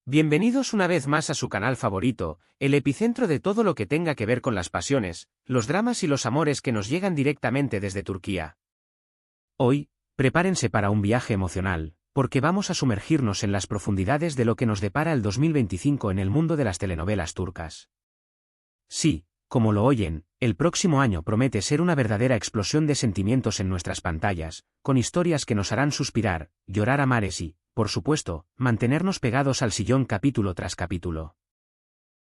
Bienvenidos una vez más a su canal favorito, el epicentro de todo lo que tenga que ver con las pasiones, los dramas y los amores que nos llegan directamente desde Turquía. Hoy, prepárense para un viaje emocional, porque vamos a sumergirnos en las profundidades de lo que nos depara el 2025 en el mundo de las telenovelas turcas. Sí, como lo oyen, el próximo año promete ser una verdadera explosión de sentimientos en nuestras pantallas, con historias que nos harán suspirar, llorar a mares y, por supuesto, mantenernos pegados al sillón capítulo tras capítulo.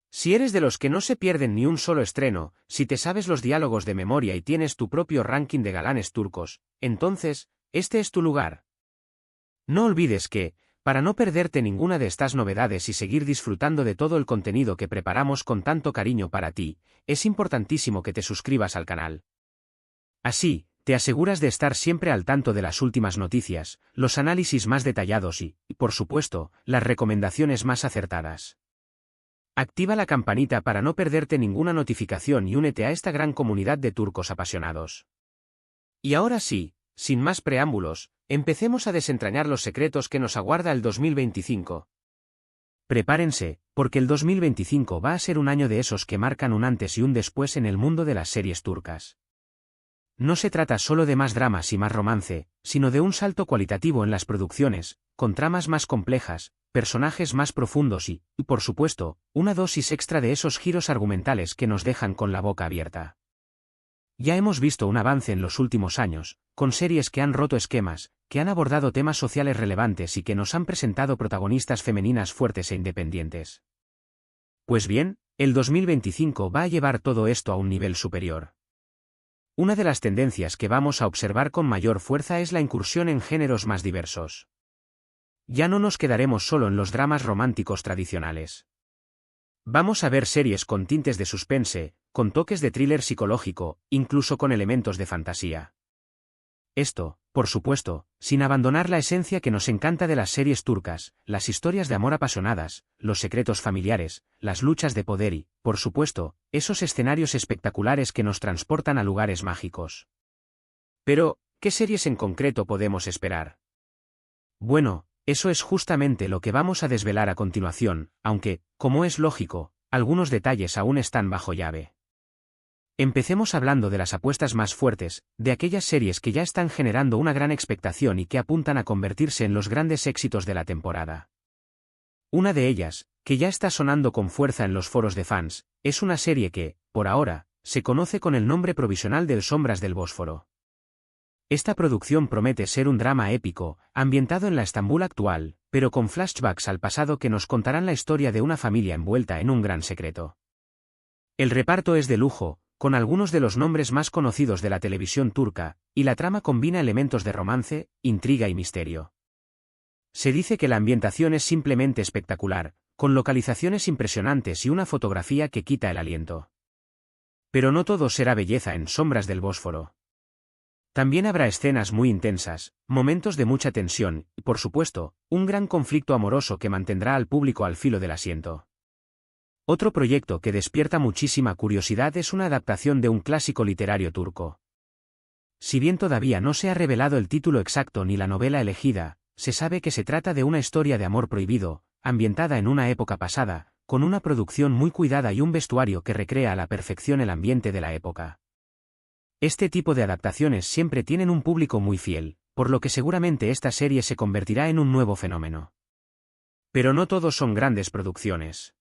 Si eres de los que no se pierden ni un solo estreno, si te sabes los diálogos de memoria y tienes tu propio ranking de galanes turcos, entonces, este es tu lugar. No olvides que, para no perderte ninguna de estas novedades y seguir disfrutando de todo el contenido que preparamos con tanto cariño para ti, es importantísimo que te suscribas al canal. Así, te aseguras de estar siempre al tanto de las últimas noticias, los análisis más detallados y, por supuesto, las recomendaciones más acertadas. Activa la campanita para no perderte ninguna notificación y únete a esta gran comunidad de turcos apasionados. Y ahora sí, sin más preámbulos, empecemos a desentrañar los secretos que nos aguarda el 2025. Prepárense, porque el 2025 va a ser un año de esos que marcan un antes y un después en el mundo de las series turcas. No se trata solo de más dramas y más romance, sino de un salto cualitativo en las producciones, con tramas más complejas, personajes más profundos y, por supuesto, una dosis extra de esos giros argumentales que nos dejan con la boca abierta. Ya hemos visto un avance en los últimos años, con series que han roto esquemas, que han abordado temas sociales relevantes y que nos han presentado protagonistas femeninas fuertes e independientes. Pues bien, el 2025 va a llevar todo esto a un nivel superior. Una de las tendencias que vamos a observar con mayor fuerza es la incursión en géneros más diversos. Ya no nos quedaremos solo en los dramas románticos tradicionales. Vamos a ver series con tintes de suspense, con toques de thriller psicológico, incluso con elementos de fantasía. Esto, por supuesto, sin abandonar la esencia que nos encanta de las series turcas, las historias de amor apasionadas, los secretos familiares, las luchas de poder y, por supuesto, esos escenarios espectaculares que nos transportan a lugares mágicos. Pero, ¿qué series en concreto podemos esperar? Bueno, eso es justamente lo que vamos a desvelar a continuación, aunque, como es lógico, algunos detalles aún están bajo llave. Empecemos hablando de las apuestas más fuertes, de aquellas series que ya están generando una gran expectación y que apuntan a convertirse en los grandes éxitos de la temporada. Una de ellas, que ya está sonando con fuerza en los foros de fans, es una serie que, por ahora, se conoce con el nombre provisional del Sombras del Bósforo. Esta producción promete ser un drama épico, ambientado en la Estambul actual, pero con flashbacks al pasado que nos contarán la historia de una familia envuelta en un gran secreto. El reparto es de lujo, con algunos de los nombres más conocidos de la televisión turca, y la trama combina elementos de romance, intriga y misterio. Se dice que la ambientación es simplemente espectacular, con localizaciones impresionantes y una fotografía que quita el aliento. Pero no todo será belleza en Sombras del Bósforo. También habrá escenas muy intensas, momentos de mucha tensión y, por supuesto, un gran conflicto amoroso que mantendrá al público al filo del asiento. Otro proyecto que despierta muchísima curiosidad es una adaptación de un clásico literario turco. Si bien todavía no se ha revelado el título exacto ni la novela elegida, se sabe que se trata de una historia de amor prohibido, ambientada en una época pasada, con una producción muy cuidada y un vestuario que recrea a la perfección el ambiente de la época. Este tipo de adaptaciones siempre tienen un público muy fiel, por lo que seguramente esta serie se convertirá en un nuevo fenómeno. Pero no todos son grandes producciones.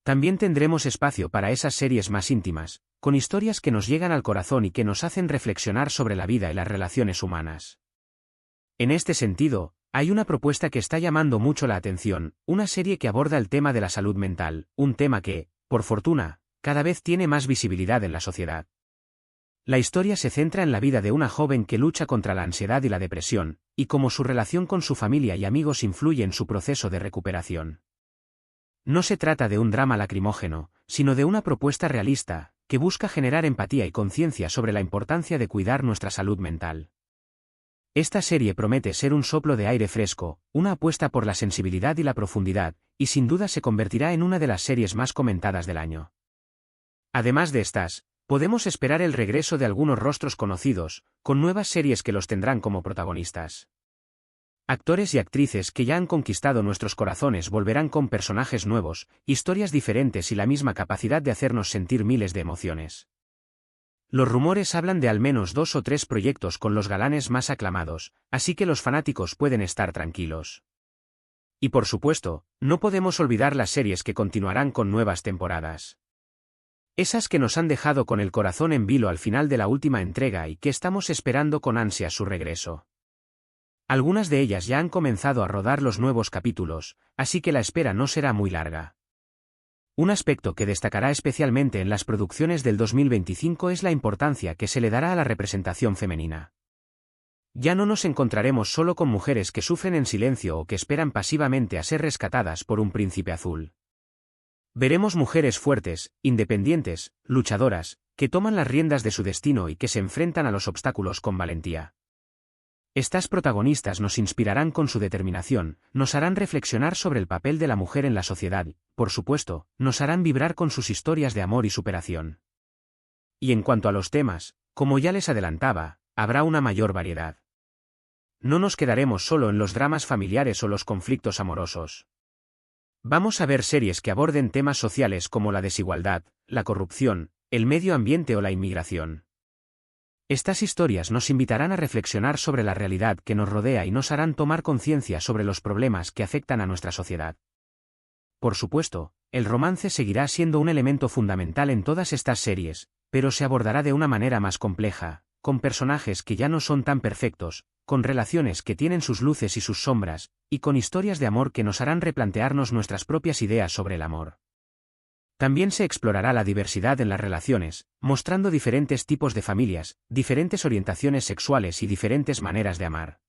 También tendremos espacio para esas series más íntimas, con historias que nos llegan al corazón y que nos hacen reflexionar sobre la vida y las relaciones humanas. En este sentido, hay una propuesta que está llamando mucho la atención, una serie que aborda el tema de la salud mental, un tema que, por fortuna, cada vez tiene más visibilidad en la sociedad. La historia se centra en la vida de una joven que lucha contra la ansiedad y la depresión, y cómo su relación con su familia y amigos influye en su proceso de recuperación. No se trata de un drama lacrimógeno, sino de una propuesta realista, que busca generar empatía y conciencia sobre la importancia de cuidar nuestra salud mental. Esta serie promete ser un soplo de aire fresco, una apuesta por la sensibilidad y la profundidad, y sin duda se convertirá en una de las series más comentadas del año. Además de estas, podemos esperar el regreso de algunos rostros conocidos, con nuevas series que los tendrán como protagonistas. Actores y actrices que ya han conquistado nuestros corazones volverán con personajes nuevos, historias diferentes y la misma capacidad de hacernos sentir miles de emociones. Los rumores hablan de al menos 2 o 3 proyectos con los galanes más aclamados, así que los fanáticos pueden estar tranquilos. Y por supuesto, no podemos olvidar las series que continuarán con nuevas temporadas. Esas que nos han dejado con el corazón en vilo al final de la última entrega y que estamos esperando con ansia su regreso. Algunas de ellas ya han comenzado a rodar los nuevos capítulos, así que la espera no será muy larga. Un aspecto que destacará especialmente en las producciones del 2025 es la importancia que se le dará a la representación femenina. Ya no nos encontraremos solo con mujeres que sufren en silencio o que esperan pasivamente a ser rescatadas por un príncipe azul. Veremos mujeres fuertes, independientes, luchadoras, que toman las riendas de su destino y que se enfrentan a los obstáculos con valentía. Estas protagonistas nos inspirarán con su determinación, nos harán reflexionar sobre el papel de la mujer en la sociedad y, por supuesto, nos harán vibrar con sus historias de amor y superación. Y en cuanto a los temas, como ya les adelantaba, habrá una mayor variedad. No nos quedaremos solo en los dramas familiares o los conflictos amorosos. Vamos a ver series que aborden temas sociales como la desigualdad, la corrupción, el medio ambiente o la inmigración. Estas historias nos invitarán a reflexionar sobre la realidad que nos rodea y nos harán tomar conciencia sobre los problemas que afectan a nuestra sociedad. Por supuesto, el romance seguirá siendo un elemento fundamental en todas estas series, pero se abordará de una manera más compleja, con personajes que ya no son tan perfectos, con relaciones que tienen sus luces y sus sombras, y con historias de amor que nos harán replantearnos nuestras propias ideas sobre el amor. También se explorará la diversidad en las relaciones, mostrando diferentes tipos de familias, diferentes orientaciones sexuales y diferentes maneras de amar.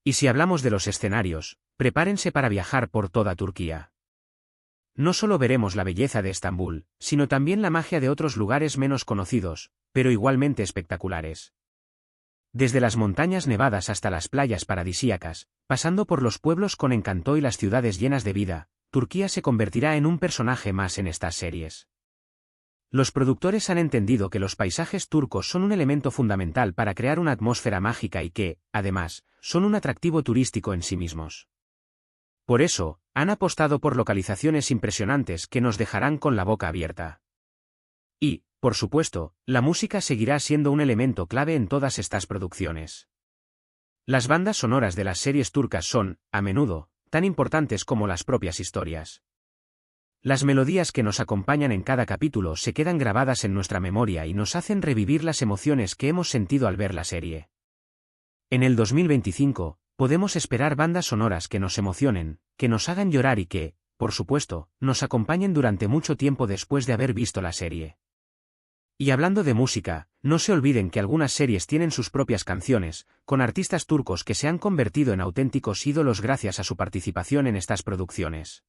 Y si hablamos de los escenarios, prepárense para viajar por toda Turquía. No solo veremos la belleza de Estambul, sino también la magia de otros lugares menos conocidos, pero igualmente espectaculares. Desde las montañas nevadas hasta las playas paradisíacas, pasando por los pueblos con encanto y las ciudades llenas de vida, Turquía se convertirá en un personaje más en estas series. Los productores han entendido que los paisajes turcos son un elemento fundamental para crear una atmósfera mágica y que, además, son un atractivo turístico en sí mismos. Por eso, han apostado por localizaciones impresionantes que nos dejarán con la boca abierta. Y, por supuesto, la música seguirá siendo un elemento clave en todas estas producciones. Las bandas sonoras de las series turcas son, a menudo, tan importantes como las propias historias. Las melodías que nos acompañan en cada capítulo se quedan grabadas en nuestra memoria y nos hacen revivir las emociones que hemos sentido al ver la serie. En el 2025, podemos esperar bandas sonoras que nos emocionen, que nos hagan llorar y que, por supuesto, nos acompañen durante mucho tiempo después de haber visto la serie. Y hablando de música, no se olviden que algunas series tienen sus propias canciones, con artistas turcos que se han convertido en auténticos ídolos gracias a su participación en estas producciones.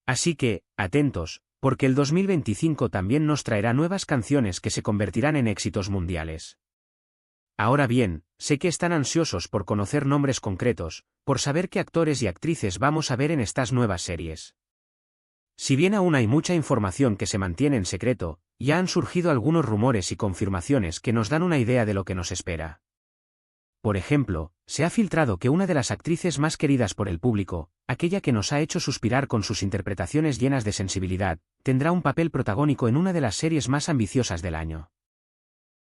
Así que, atentos, porque el 2025 también nos traerá nuevas canciones que se convertirán en éxitos mundiales. Ahora bien, sé que están ansiosos por conocer nombres concretos, por saber qué actores y actrices vamos a ver en estas nuevas series. Si bien aún hay mucha información que se mantiene en secreto, ya han surgido algunos rumores y confirmaciones que nos dan una idea de lo que nos espera. Por ejemplo, se ha filtrado que una de las actrices más queridas por el público, aquella que nos ha hecho suspirar con sus interpretaciones llenas de sensibilidad, tendrá un papel protagónico en una de las series más ambiciosas del año.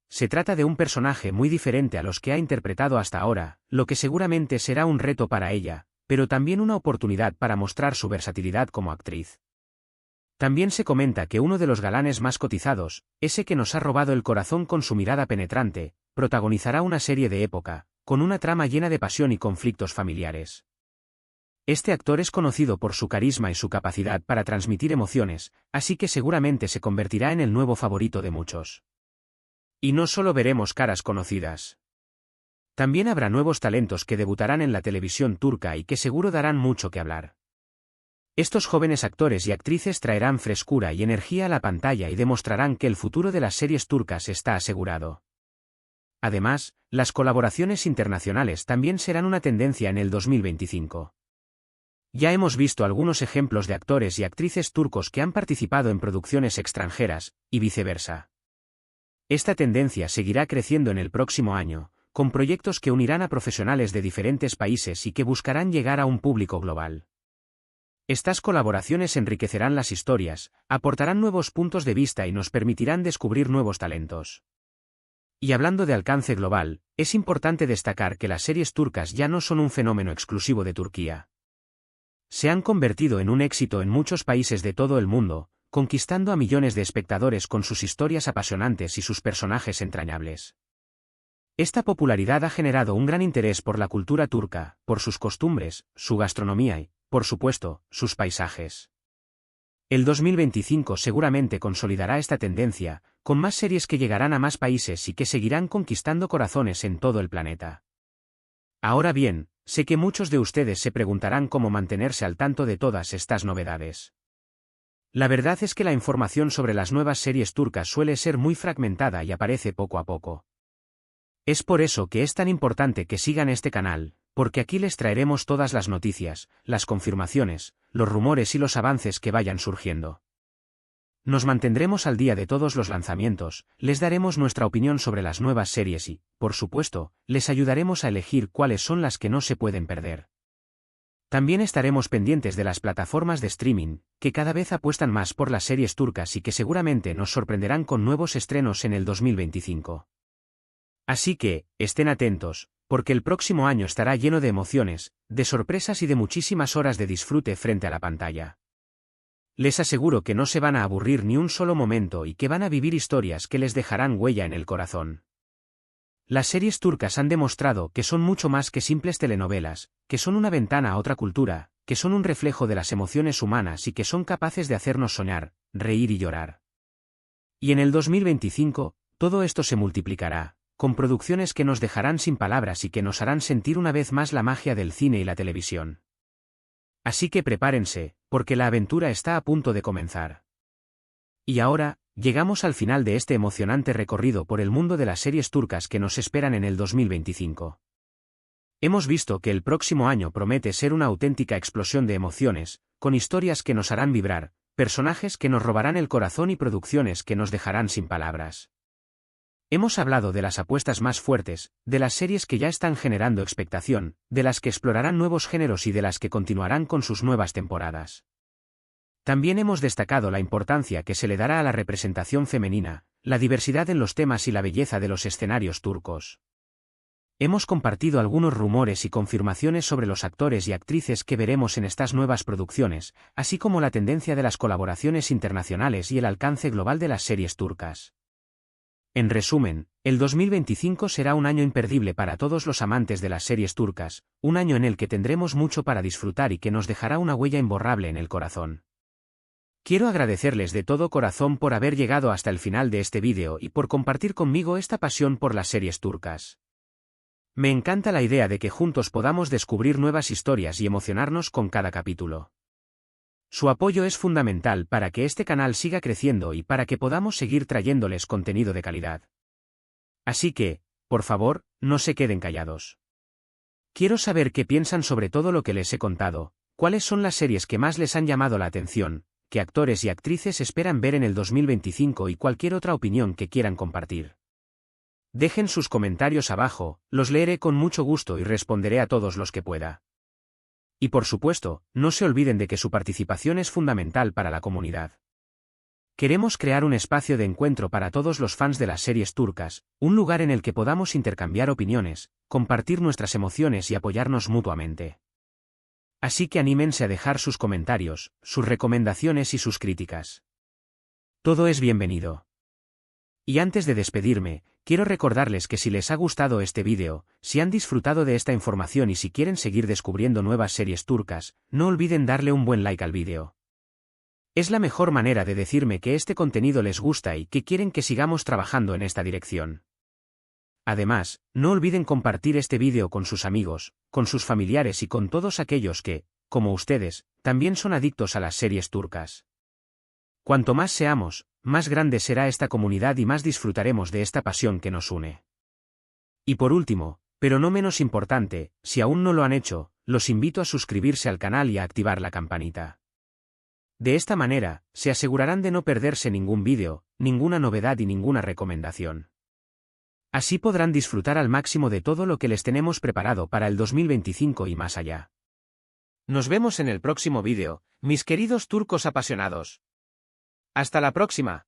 Se trata de un personaje muy diferente a los que ha interpretado hasta ahora, lo que seguramente será un reto para ella, pero también una oportunidad para mostrar su versatilidad como actriz. También se comenta que uno de los galanes más cotizados, ese que nos ha robado el corazón con su mirada penetrante, protagonizará una serie de época, con una trama llena de pasión y conflictos familiares. Este actor es conocido por su carisma y su capacidad para transmitir emociones, así que seguramente se convertirá en el nuevo favorito de muchos. Y no solo veremos caras conocidas. También habrá nuevos talentos que debutarán en la televisión turca y que seguro darán mucho que hablar. Estos jóvenes actores y actrices traerán frescura y energía a la pantalla y demostrarán que el futuro de las series turcas está asegurado. Además, las colaboraciones internacionales también serán una tendencia en el 2025. Ya hemos visto algunos ejemplos de actores y actrices turcos que han participado en producciones extranjeras, y viceversa. Esta tendencia seguirá creciendo en el próximo año, con proyectos que unirán a profesionales de diferentes países y que buscarán llegar a un público global. Estas colaboraciones enriquecerán las historias, aportarán nuevos puntos de vista y nos permitirán descubrir nuevos talentos. Y hablando de alcance global, es importante destacar que las series turcas ya no son un fenómeno exclusivo de Turquía. Se han convertido en un éxito en muchos países de todo el mundo, conquistando a millones de espectadores con sus historias apasionantes y sus personajes entrañables. Esta popularidad ha generado un gran interés por la cultura turca, por sus costumbres, su gastronomía y, por supuesto, sus paisajes. El 2025 seguramente consolidará esta tendencia, con más series que llegarán a más países y que seguirán conquistando corazones en todo el planeta. Ahora bien, sé que muchos de ustedes se preguntarán cómo mantenerse al tanto de todas estas novedades. La verdad es que la información sobre las nuevas series turcas suele ser muy fragmentada y aparece poco a poco. Es por eso que es tan importante que sigan este canal, porque aquí les traeremos todas las noticias, las confirmaciones, los rumores y los avances que vayan surgiendo. Nos mantendremos al día de todos los lanzamientos, les daremos nuestra opinión sobre las nuevas series y, por supuesto, les ayudaremos a elegir cuáles son las que no se pueden perder. También estaremos pendientes de las plataformas de streaming, que cada vez apuestan más por las series turcas y que seguramente nos sorprenderán con nuevos estrenos en el 2025. Así que, estén atentos, porque el próximo año estará lleno de emociones, de sorpresas y de muchísimas horas de disfrute frente a la pantalla. Les aseguro que no se van a aburrir ni un solo momento y que van a vivir historias que les dejarán huella en el corazón. Las series turcas han demostrado que son mucho más que simples telenovelas, que son una ventana a otra cultura, que son un reflejo de las emociones humanas y que son capaces de hacernos soñar, reír y llorar. Y en el 2025, todo esto se multiplicará, con producciones que nos dejarán sin palabras y que nos harán sentir una vez más la magia del cine y la televisión. Así que prepárense, porque la aventura está a punto de comenzar. Y ahora, llegamos al final de este emocionante recorrido por el mundo de las series turcas que nos esperan en el 2025. Hemos visto que el próximo año promete ser una auténtica explosión de emociones, con historias que nos harán vibrar, personajes que nos robarán el corazón y producciones que nos dejarán sin palabras. Hemos hablado de las apuestas más fuertes, de las series que ya están generando expectación, de las que explorarán nuevos géneros y de las que continuarán con sus nuevas temporadas. También hemos destacado la importancia que se le dará a la representación femenina, la diversidad en los temas y la belleza de los escenarios turcos. Hemos compartido algunos rumores y confirmaciones sobre los actores y actrices que veremos en estas nuevas producciones, así como la tendencia de las colaboraciones internacionales y el alcance global de las series turcas. En resumen, el 2025 será un año imperdible para todos los amantes de las series turcas, un año en el que tendremos mucho para disfrutar y que nos dejará una huella imborrable en el corazón. Quiero agradecerles de todo corazón por haber llegado hasta el final de este vídeo y por compartir conmigo esta pasión por las series turcas. Me encanta la idea de que juntos podamos descubrir nuevas historias y emocionarnos con cada capítulo. Su apoyo es fundamental para que este canal siga creciendo y para que podamos seguir trayéndoles contenido de calidad. Así que, por favor, no se queden callados. Quiero saber qué piensan sobre todo lo que les he contado, cuáles son las series que más les han llamado la atención, qué actores y actrices esperan ver en el 2025 y cualquier otra opinión que quieran compartir. Dejen sus comentarios abajo, los leeré con mucho gusto y responderé a todos los que pueda. Y por supuesto, no se olviden de que su participación es fundamental para la comunidad. Queremos crear un espacio de encuentro para todos los fans de las series turcas, un lugar en el que podamos intercambiar opiniones, compartir nuestras emociones y apoyarnos mutuamente. Así que anímense a dejar sus comentarios, sus recomendaciones y sus críticas. Todo es bienvenido. Y antes de despedirme, quiero recordarles que si les ha gustado este vídeo, si han disfrutado de esta información y si quieren seguir descubriendo nuevas series turcas, no olviden darle un buen like al vídeo. Es la mejor manera de decirme que este contenido les gusta y que quieren que sigamos trabajando en esta dirección. Además, no olviden compartir este vídeo con sus amigos, con sus familiares y con todos aquellos que, como ustedes, también son adictos a las series turcas. Cuanto más seamos, más grande será esta comunidad y más disfrutaremos de esta pasión que nos une. Y por último, pero no menos importante, si aún no lo han hecho, los invito a suscribirse al canal y a activar la campanita. De esta manera, se asegurarán de no perderse ningún vídeo, ninguna novedad y ninguna recomendación. Así podrán disfrutar al máximo de todo lo que les tenemos preparado para el 2025 y más allá. Nos vemos en el próximo vídeo, mis queridos turcos apasionados. ¡Hasta la próxima!